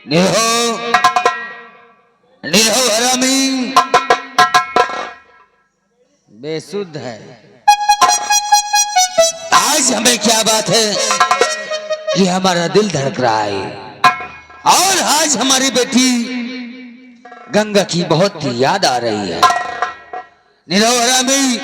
निरहो निरहो हरामी बेसुध है। आज हमें क्या बात है कि हमारा दिल धड़क रहा है और आज हमारी बेटी गंगा की बहुत याद आ रही है। निरहो हरामी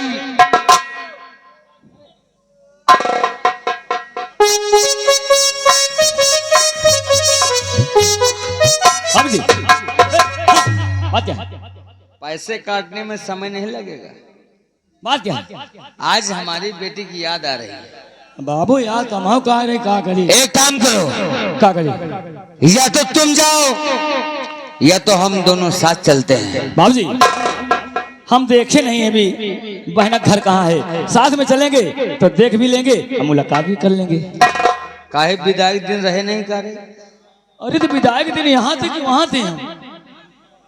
जी बात क्या? पैसे काटने में समय नहीं लगेगा। बात क्या? आज हमारी बेटी की याद आ रही है। बाबू यार कमाओ कहा रे का करी? एक काम करो, का करी? या तो तुम जाओ या तो हम दोनों साथ चलते हैं। बाबू जी हम देखे नहीं अभी बहना घर कहाँ है, साथ में चलेंगे तो देख भी लेंगे और मुलाकात भी कर लेंगे। काहे विदाई दिन रहे नहीं करे? अरे तो विदाई के दिन यहाँ थे कि वहाँ थे हम?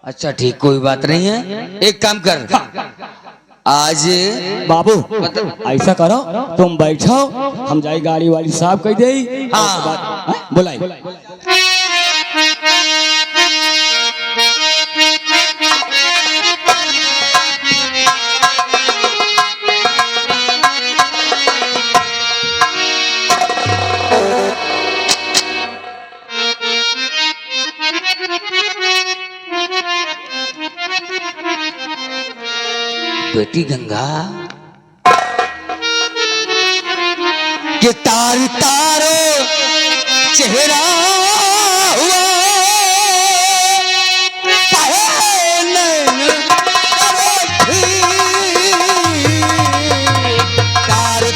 अच्छा ठीक, कोई बात नहीं है। एक काम कर, आज बाबू ऐसा करो तुम बैठो, हम जाए गाड़ी वाली साहब कह दे। हाँ बोलाई बेटी गंगा के तार तारो चेहरा हुआ तार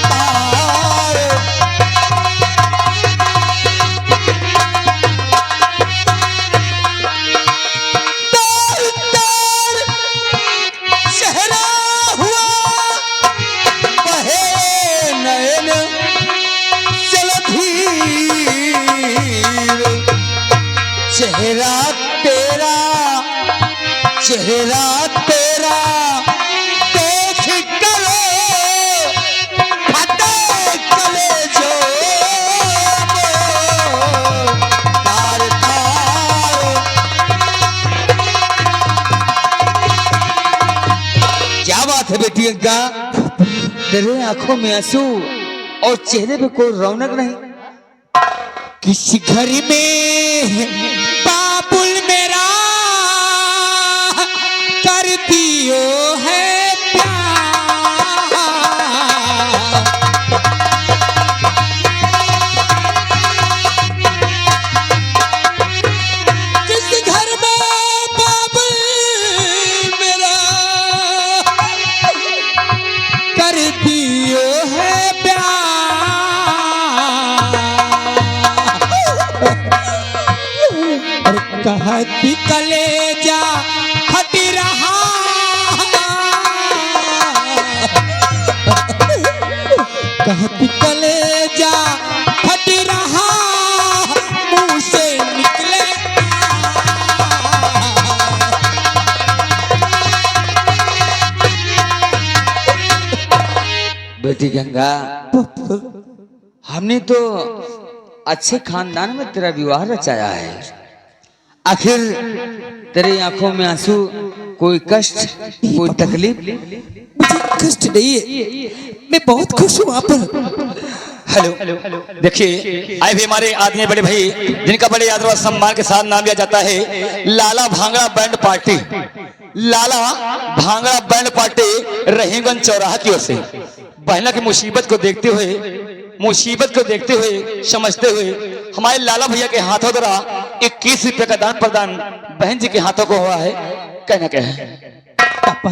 तार चेहरा चेहरा तेरा चेहरा तेरा देख करो फटे कलेजो तार तार। क्या बात है बेटी गंगा, तेरे आंखों में आंसू और चेहरे पे कोई रौनक नहीं। किसी घर में बाबुल मेरा कर दियो है प्यार, किसी घर में बाबुल मेरा कर दियो है कहती कलेजा हट रहा, कहती कलेजा हट रहा मुंह से निकले। बेटी गंगा हमने तो अच्छे खानदान में तेरा विवाह रचाया है, आखिर तेरी आंखों में आंसू, कोई कष्ट कोई तकलीफ? मुझे कष्ट नहीं है, मैं बहुत खुश हूँ। आप हेलो देखिए आए भी हमारे आदमी बड़े भाई जिनका बड़े आदर और सम्मान के साथ नाम लिया जाता है लाला भांगड़ा बैंड पार्टी। लाला भांगड़ा बैंड पार्टी रहीमगंज चौराहा की ओर से बहना की मुसीबत को देखते हुए समझते हुए हमारे लाला भैया के हाथों द्वारा 21 रुपए का दान प्रदान बहन जी के हाथों को हुआ है। कहना क्या है पापा,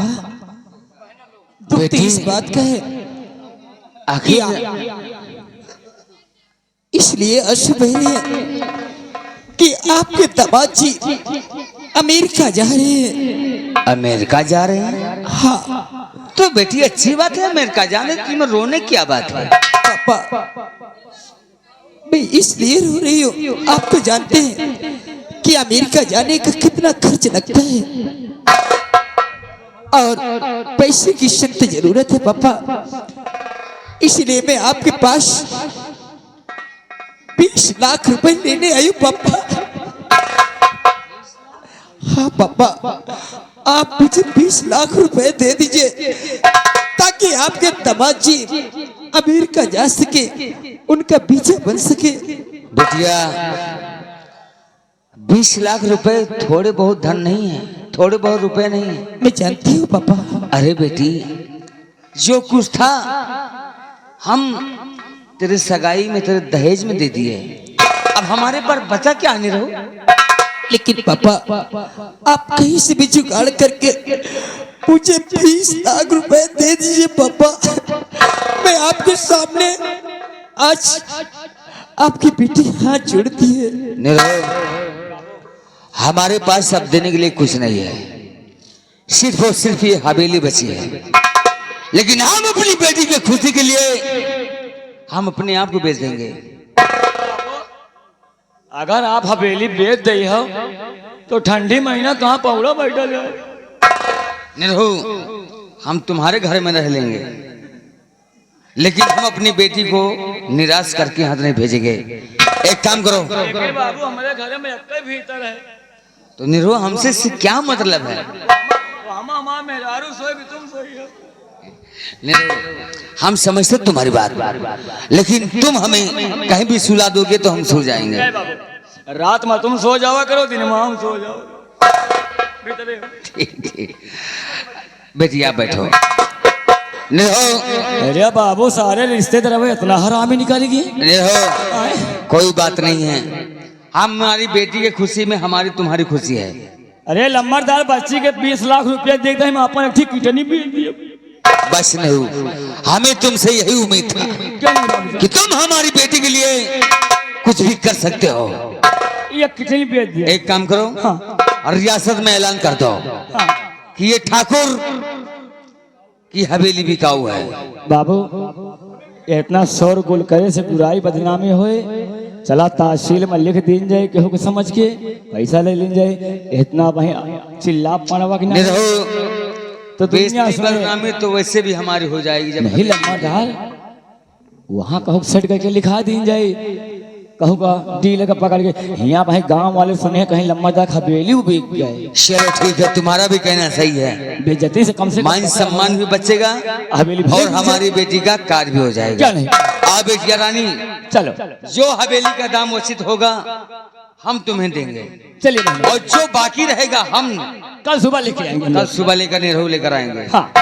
दुख तो इस बात का है आखिर इसलिए अशुभ है कि आपके दामाद जी अमेरिका जा रहे हैं। अमेरिका जा रहे हैं? हाँ तो बेटी अच्छी बात है, अमेरिका जाने की में रोने क्या बात है? पापा मैं इसलिए रो रही हूँ, आप तो जानते हैं कि अमेरिका जाने का कितना खर्च लगता है और पैसे की सख्त जरूरत है पापा। इसलिए मैं आपके पास 20 लाख रुपए लेने आई हूँ पापा। हाँ पापा, आप मुझे 20 लाख रुपए दे दीजिए ताकि आपके दामाद जी अमेरिका जा सके, उनका वीजा बन सके। बेटिया 20 लाख रुपए थोड़े बहुत धन नहीं है, थोड़े बहुत रुपए नहीं है। मैं जानती हूँ पापा। अरे बेटी, जो कुछ था हम तेरे सगाई में, तेरे दहेज में दे दिए, अब हमारे पर बचा क्या नहीं रहो। लेकिन पापा, आप कहीं से भी जुगाड़ करके मुझे 20 लाख रुपए दे दीजिए पापा। मैं आपके सामने आज आपकी बेटी हाथ जोड़ती है। निरो, हमारे पास सब देने के लिए कुछ नहीं है, सिर्फ और सिर्फ ये हवेली बची है। लेकिन हम अपनी बेटी की खुशी के लिए हम अपने आप को बेच देंगे। अगर आप हवेली बेच दे हो तो ठंडी महीना कहाँ पौड़ा बैठा जाए। निरहु, हम तुम्हारे घर में रह लेंगे, लेकिन हम अपनी बेटी को निराश करके हाथ नहीं भेजेंगे। एक काम करो बाबू, हमारे घर में एक भीतर है तो निरहु, हमसे इससे क्या मतलब है? मेहरारू सोए भी तुम सोई हो। हम समझते तुम्हारी बात, लेकिन तुम हमें कहीं भी सुला दोगे तो हम सो जाएंगे। रात में तुम सो जाओ करो, दिन में हम सो जाओ। ठीक। बेटी आप बैठो। निरहो, अरे बाबू, सारे रिश्तेदार इतना हरामी निकालेगी। निरहो, कोई बात नहीं है, हमारी बेटी की खुशी में हमारी तुम्हारी खुशी है। अरे लम्बरदार बच्ची के 20 लाख रुपया देखते हैं, अपन एक किटनी बेच दिए। बस नहीं, हमें तुमसे यही उम्मीद था कि तुम हमारी बेटी के लिए कुछ भी कर सकते हो। ये कितनी बेच दिया। एक काम करो, हाँ। रियासत में ऐलान कर दो हाँ। कि ये ठाकुर की हवेली बिकाऊ है। बाबू, इतना शोर गुल करे से बुराई बदनामी होए, चला तहसील में लिख दी जाए, केहू को समझ के पैसा ले ली जाए। इतना वही चिल्ला पड़वा की निरहो, तो दुनिया बदनामी तो वैसे भी हमारी हो जाएगी। जब नहीं लम्बा डाल वहाँ कहूँ सेट करके लिखा दी जाए, कहूँ का डील का पकड़ के यहाँ भाई गांव वाले सुने कहीं लम्बा जा हवेली बिक गए। चलो ठीक है, तुम्हारा भी कहना सही है। बेइज्जती से कम से कम मान सम्मान भी बचेगा हवेली और हमारी बेटी का कार्य भी हो जाएगा। क्या नहीं? आ बेटिया रानी, चलो, जो हवेली का दाम उचित होगा हम तुम्हें देंगे। चलिए, और जो बाकी रहेगा हम कल सुबह लेके आएंगे। कल सुबह लेकर निरहु लेकर आएंगे। हाँ।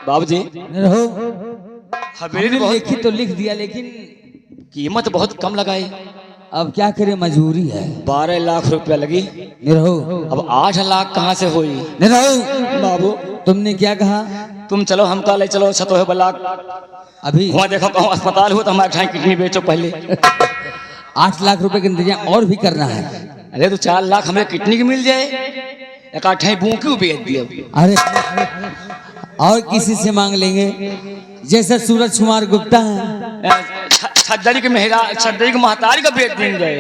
बाबूजी, निरहु, हवेली हमने लिखी तो लिख दिया, लेकिन कीमत बहुत कम लगाई। अब क्या करे, मजबूरी है। 12 लाख रुपया लगी। निरहु, अब 8 लाख कहाँ से हुई? निरहु, बाबू, तुमने क्या कहा? तुम चलो, हम कल चलो छतो बलाक। अभी वहाँ देखो कहूँ अस्पताल हो तो हमारे ठाई किडनी बेचो पहले। 8 लाख रुपए का इंतजाम और भी करना है। अरे तो 4 लाख हमें किडनी की मिल जाए, एक आठाई बूकी बेच दिया। अरे और किसी से मांग लेंगे, जैसे सूरज कुमार गुप्ता है। छदरी के छदरी के महतारी का बेच देंगे।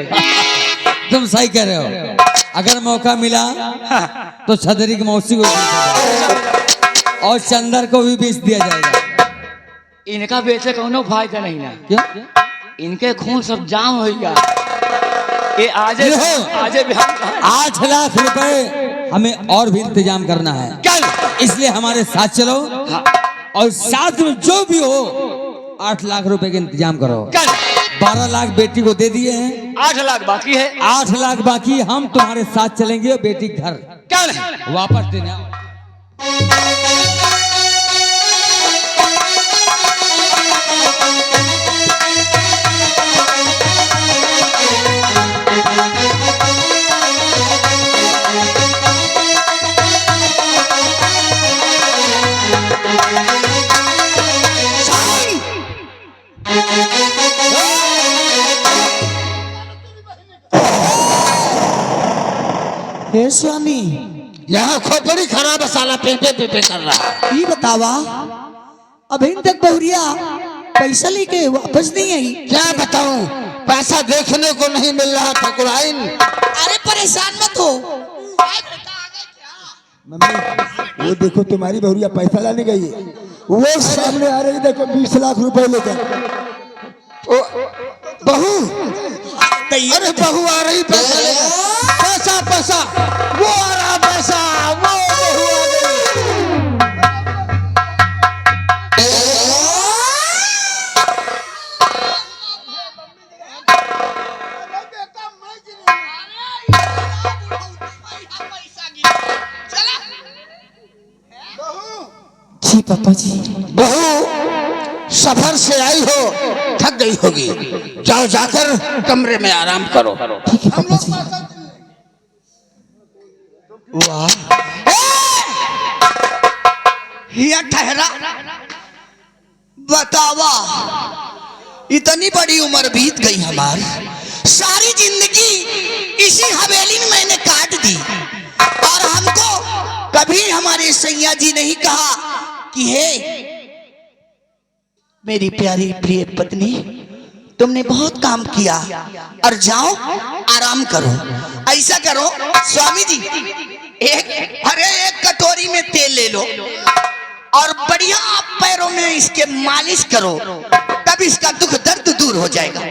तुम सही कह रहे हो, अगर मौका मिला तो छदरी की मौसी को और चंदर को भी बेच दिया जाएगा। इनका बेचे कोनो फायदा नहीं ना। क्यों? इनके खून सब जाम हो गया। ये आज भी हम 8 लाख रुपए हमें और भी इंतजाम करना है। कल इसलिए हमारे साथ चलो। हाँ। और साथ में जो भी हो 8 लाख रुपए का इंतजाम करो। कल 12 लाख बेटी को दे दिए हैं, 8 लाख बाकी है। 8 लाख बाकी। हम तुम्हारे साथ चलेंगे बेटी घर क्या नहीं? वापस देना। हे स्वामी यहाँ खोपड़ी खराब है साला, पेपे पेपे कर रहा है। ये बतावा अभी तक बहुरिया पैसा लेके वापस नहीं आई। क्या बताऊं, पैसा देखने को नहीं मिल रहा ठकुराइन। अरे परेशान मत हो। मम्मी वो देखो तुम्हारी बहुरिया पैसा लाने गई है, वो सामने आ रही, देखो 20 लाख रुपए लेकर। बहू, अरे बहू आ रही पैसा लेकर। पैसा पैसा, वो आ रहा पैसा, वो बहू आ गई। जी पापा जी। बहू सफर से आई हो, थक गई होगी, जाओ जाकर कमरे में आराम करो। ठीक है पापा जी। वाह, ये ठहरा, बतावा इतनी बड़ी उम्र बीत गई हमारी, सारी जिंदगी इसी हवेली में मैंने काट दी और हमको कभी हमारे सैया जी नहीं कहा कि हे मेरी प्यारी प्रिय पत्नी, तुमने बहुत काम किया और जाओ आराम करो। ऐसा करो स्वामी जी, एक कटोरी में तेल ले लो और बढ़िया पैरों में इसके मालिश करो, तब इसका दुख दर्द दूर हो जाएगा।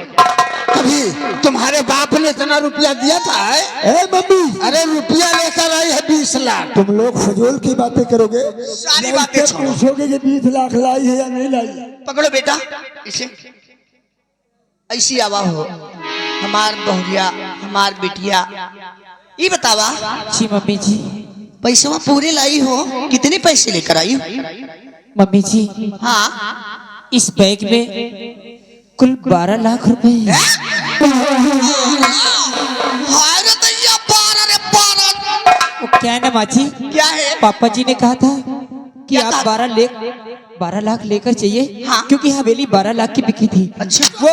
कभी तुम्हारे बाप ने इतना रुपया दिया था? ए मम्मी, अरे रुपया लेकर आई है 20 लाख। तुम लोग फजूल की बातें करोगे, सारी बातें छोड़ो। पूछोगे कि 20 लाख लाई है या नहीं लाई। पकड़ो बेटा इसे, ऐसी आवा हो हमार बहुरिया, हमार बिटिया। ये बतावा जी मम्मी जी। पैसा पूरे लाई हो, कितने पैसे लेकर आई हो? मम्मी जी हाँ, इस बैग में कुल 12 लाख रुपए हैं। हाय रे दैया, 12 रे 12। वो क्या है ना माँ जी, क्या है? पापा जी ने कहा था कि क्या आप कहा? 12 लाख लेकर चाहिए। हाँ। क्योंकि हवेली 12 लाख की बिकी थी। अच्छा वो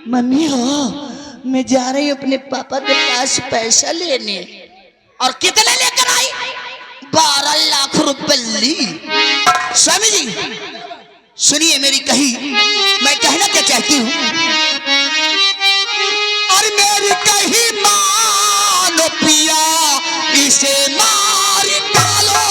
मम्मी हो, मैं जा रही हूँ अपने पापा के पास पैसा लेने। और कितने लेकर आई? 12 लाख रुपए ली। स्वामी जी सुनिए मेरी कही, मैं कहना क्या चाहती हूँ, और मेरी कही मानो पिया, इसे मार डालो।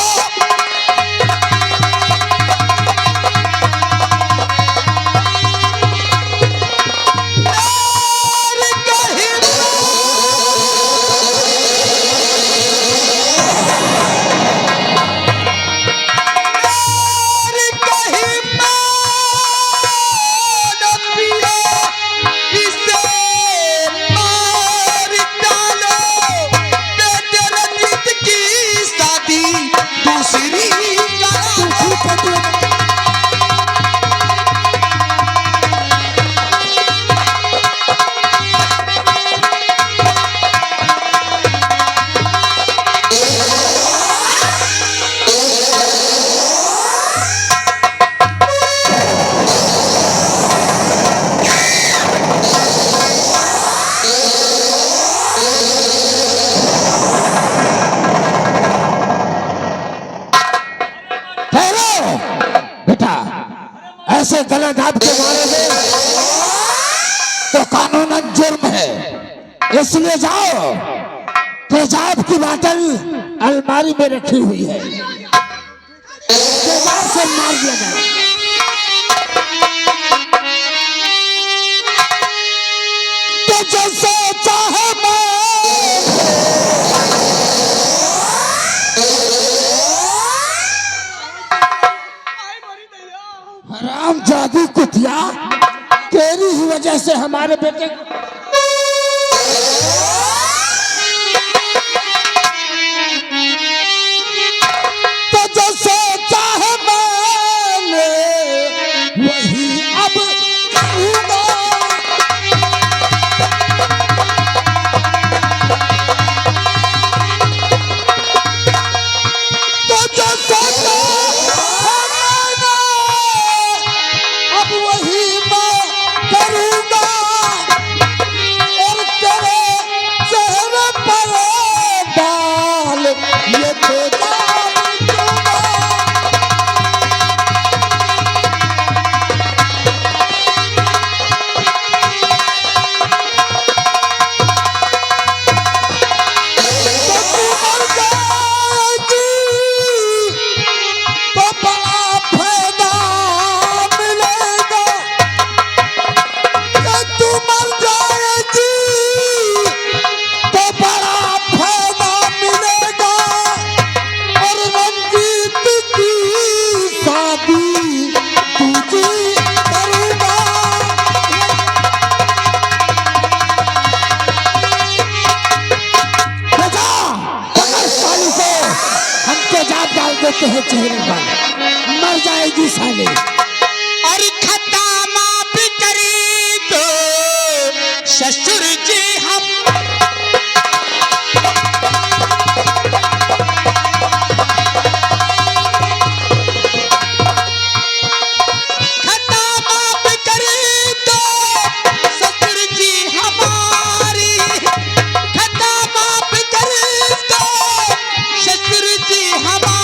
ऐसे गला दाब के मारोगे तो कानूनन जुर्म है, इसलिए जाओ, तेजाब की बोतल अलमारी में रखी हुई है, तेजाब से मार दिया जाए। जो सोचा है हराम जादी कुतिया, तेरी ही वजह से हमारे बेटे तो जो सोचा है मैंने वही अब करूंगा। तो जो सोचा है मैंने अब वही मैं करूंगा। और तेरे चेहरे पर बाल ये तेरा देते हैं चेहरे पर, मर जाएगी साले। और खता माफ करी तो ससुर जी हम खता माफ करी तो ससुर जी हमारी, खता माफ करी तो ससुर जी हमारी।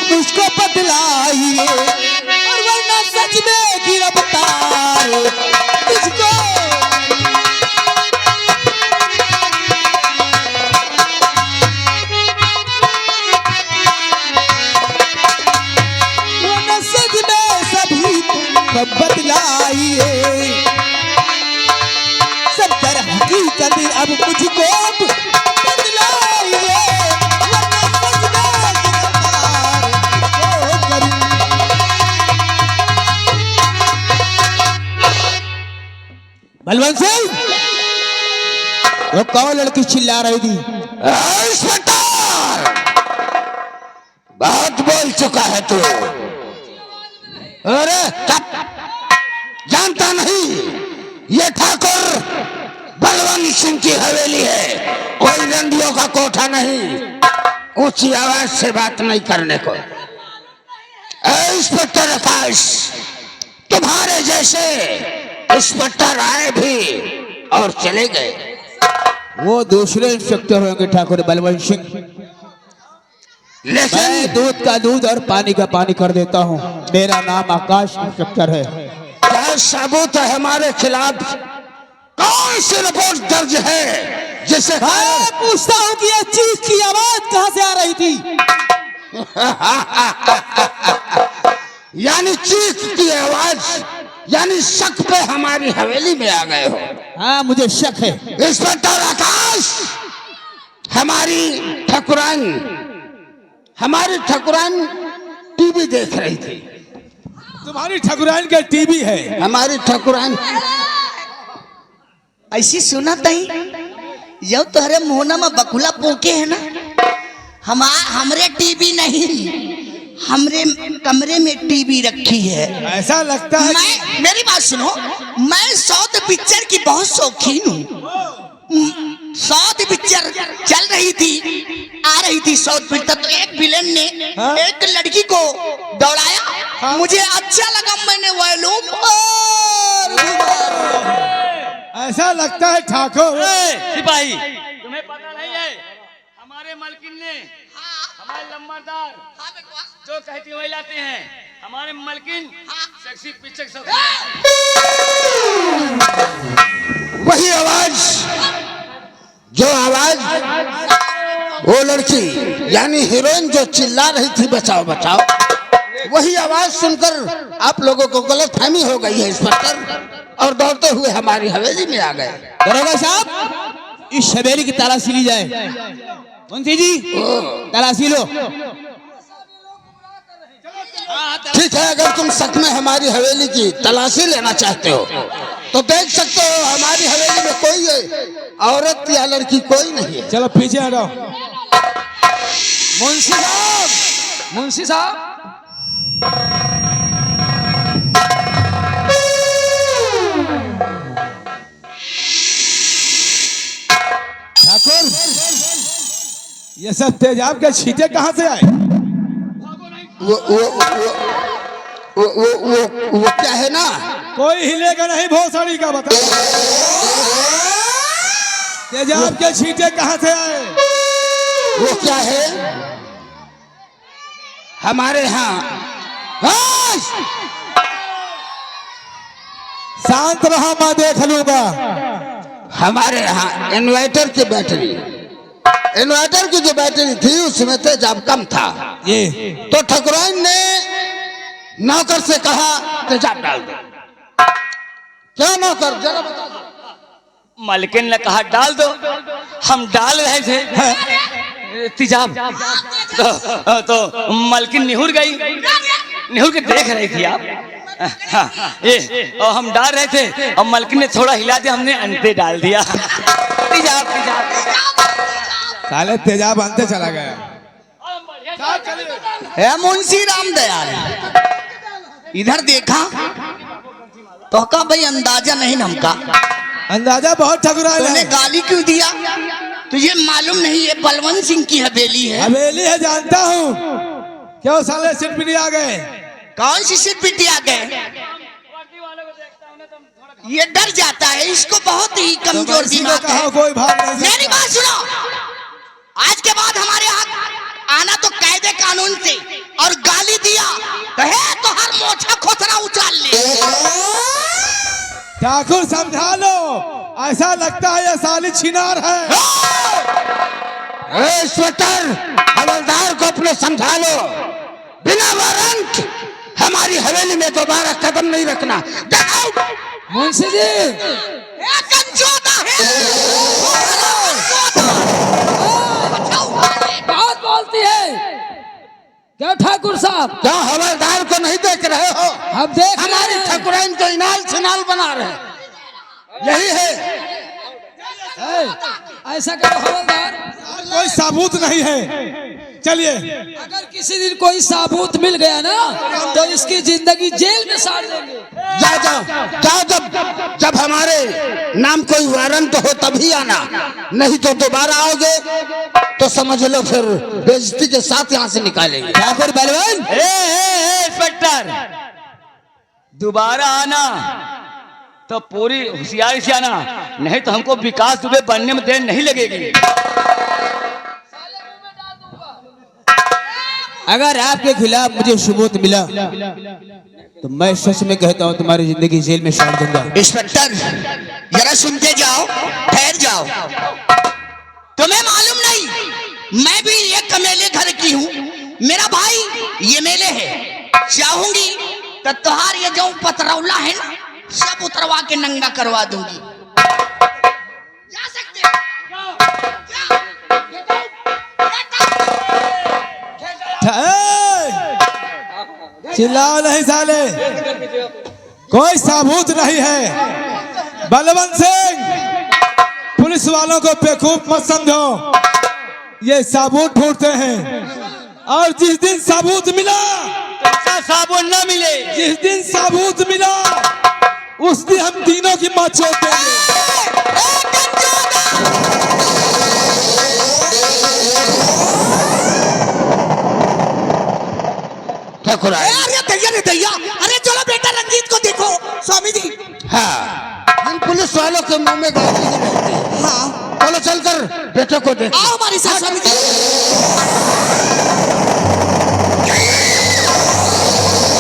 मुझको बदलाइए और वरना सच में गिरफ्तार मुझको। वरना सच में सभी को बदलाइए, सब तर हकीकत अब मुझको बलवंत सिंह। वो कौन लड़की चिल्ला रही थी? इंस्पेक्टर, बहुत बोल चुका है तू। अरे जानता नहीं ये ठाकुर बलवंत बलवंत सिंह की हवेली है, कोई रंडियों का कोठा नहीं। ऊंची आवाज से बात नहीं करने को। इंस्पेक्टर आकाश, तुम्हारे जैसे इंस्पेक्टर आए भी और चले गए। वो दूसरे इंस्पेक्टर होंगे ठाकुर बलवंत सिंह। लेकिन मैं दूध का दूध और पानी का पानी कर देता हूँ। मेरा नाम आकाश इंस्पेक्टर है। क्या सबूत है हमारे खिलाफ? कौन सी रिपोर्ट दर्ज है जिसे मैं पूछता हूँ कि ये चीख की आवाज कहाँ से आ रही थी? यानी चीख की आवाज, यानी शक पे हमारी हवेली में आ गए हो। हाँ, मुझे शक है। इंस्पेक्टर आकाश, हमारी ठकुरान टीवी देख रही थी। तुम्हारी ठकुराइन के टीवी है? हमारी ठकुरान ऐसी सुना तई जब तोहरे मोहना में बकुला पोके है ना, हमरे टीवी नहीं, हमरे कमरे में टीवी रखी है। ऐसा लगता है मेरी बात सुनो, मैं साउथ पिक्चर की बहुत शौकीन हूँ। साउथ पिक्चर चल रही थी, आ रही थी साउथ पिक्चर, तो एक विलेन ने एक लड़की को दौड़ाया। मुझे अच्छा लगा, मैंने वॉल्यूम ऐसा लगता है ठाकुर। सिपाही, तुम्हें पता नहीं है, हमारे मालकिन ने हमारे लंबादार जो कहती वही लाते हैं। हमारे मालकिन सेक्सी पिक्चर वही आवाज, जो आवाज वो लड़की यानी हीरोइन जो चिल्ला रही थी बचाओ बचाओ, वही आवाज सुनकर आप लोगों को गलतफहमी हो गई है इंस्पेक्टर, और दौड़ते हुए हमारी हवेली में आ गए। दरोगा साहब, इस हवेली की तलाशी ली जाए। मुंशी जी, तलाशी लो। ठीक है, अगर तुम सच में हमारी हवेली की तलाशी लेना चाहते हो तो देख सकते हो हमारी हवेली में कोई औरत या लड़की कोई नहीं है। चलो पीछे हटो। मुंशी साहब, ठाकुर, ये सब तेजाब के छींटे कहाँ से आए? वो क्या है ना, कोई हिलेगा नहीं भोसड़ी का, बता। तेजाब के छींटे कहाँ से आए? वो क्या है हमारे यहाँ। शांत रहा, मैं देख लूंगा। हमारे यहाँ इन्वर्टर की बैटरी, इन्वर्टर की जो बैटरी थी उसमें तेजाब कम था। ये तो ठकुराइन ने नौकर से कहा तेजाब डाल दो। क्या नौकर, जरा बता दो। मालकिन ने कहा डाल दो। हम डाल रहे थे तेजाब, तो मालकिन निहुर गई, निहुर के देख रही थी आप। ये और हम डाल रहे थे और मालकिन ने थोड़ा हिला दिया, हमने अंडे डाल दिया। तेजाब साले तेजाब अंते चला गया। है मुंशी राम दयाल, इधर देखा तो का भाई अंदाजा नहीं नमका, अंदाजा बहुत ठकुराइन तूने है। गाली क्यों दिया? तुझे मालूम नहीं ये बलवंत सिंह की हवेली है? हवेली है, जानता हूँ। क्यों साले सिरपिटी आ गए? कौन सी सिरपिटी आ गए? ये डर जाता है, इसको बहुत ही कमजोर दिमाग है। कोई भाग नहीं मेरी बात सुनो, आज के बाद हमारे यहाँ आना तो कायदे कानून से, और गाली दिया तो है तो हर मोछा खोथरा उछाल ले। ठाकुर समझा लो, ऐसा लगता है ये साली छिनार है। इंस्पेक्टर, हवलदार को अपने समझा लो, बिना वारंट हमारी हवेली में दोबारा कदम नहीं रखना। मुंशी जी, बात बोलती है क्या ठाकुर साहब? क्या हवलदार को नहीं देख रहे हो? हम देख हमारी रहे हैं। ठकुराइन को इनाल छिनाल बना रहे हैं। यही है। ऐसा करो हवलदार, कोई सबूत नहीं है। चलिए। अगर किसी दिन कोई साबूत मिल गया ना तो इसकी जिंदगी जेल में साड़ देंगे। जाओ जाओ जाओ, जब जब हमारे नाम कोई वारंट हो तभी आना, नहीं तो दोबारा आओगे तो समझ लो फिर बेइज्जती के साथ यहाँ से निकालेंगे। ठाकुर बलवान, इंस्पेक्टर, दोबारा आना तो पूरी होशियारी से आना, नहीं तो हमको विकास दुबे बनने में देर नहीं लगेगी। अगर आपके खिलाफ मुझे सबूत मिला तो मैं सच में कहता हूँ तुम्हारी जिंदगी जेल में साड़ दूंगा। इंस्पेक्टर जरा सुनते जाओ, ठहर जाओ। तुम्हें मालूम नहीं मैं भी एक कमेले घर की हूँ, मेरा भाई ये मेले है। चाहूंगी तो तुहार ये जो पतरौला है ना सब उतरवा के नंगा करवा दूंगी। जा सकते हो। चिल्लाओ नहीं साले, कोई सबूत नहीं है। बलवंत सिंह, पुलिस वालों को बेवकूफ मत समझो, ये सबूत ढूंढते हैं और जिस दिन सबूत मिला, साबुन न मिले, जिस दिन सबूत मिला उस दिन हम तीनों की मां छोड़ देंगे। ठाकुर आए। अरे दैया रे दैया, अरे चलो बेटा रंजीत को देखो। स्वामी जी, हाँ, इन पुलिस वालों के मुंह में गाली नहीं रहती। हाँ चलो चलकर बेटे को देख। आओ हमारे साथ स्वामी जी।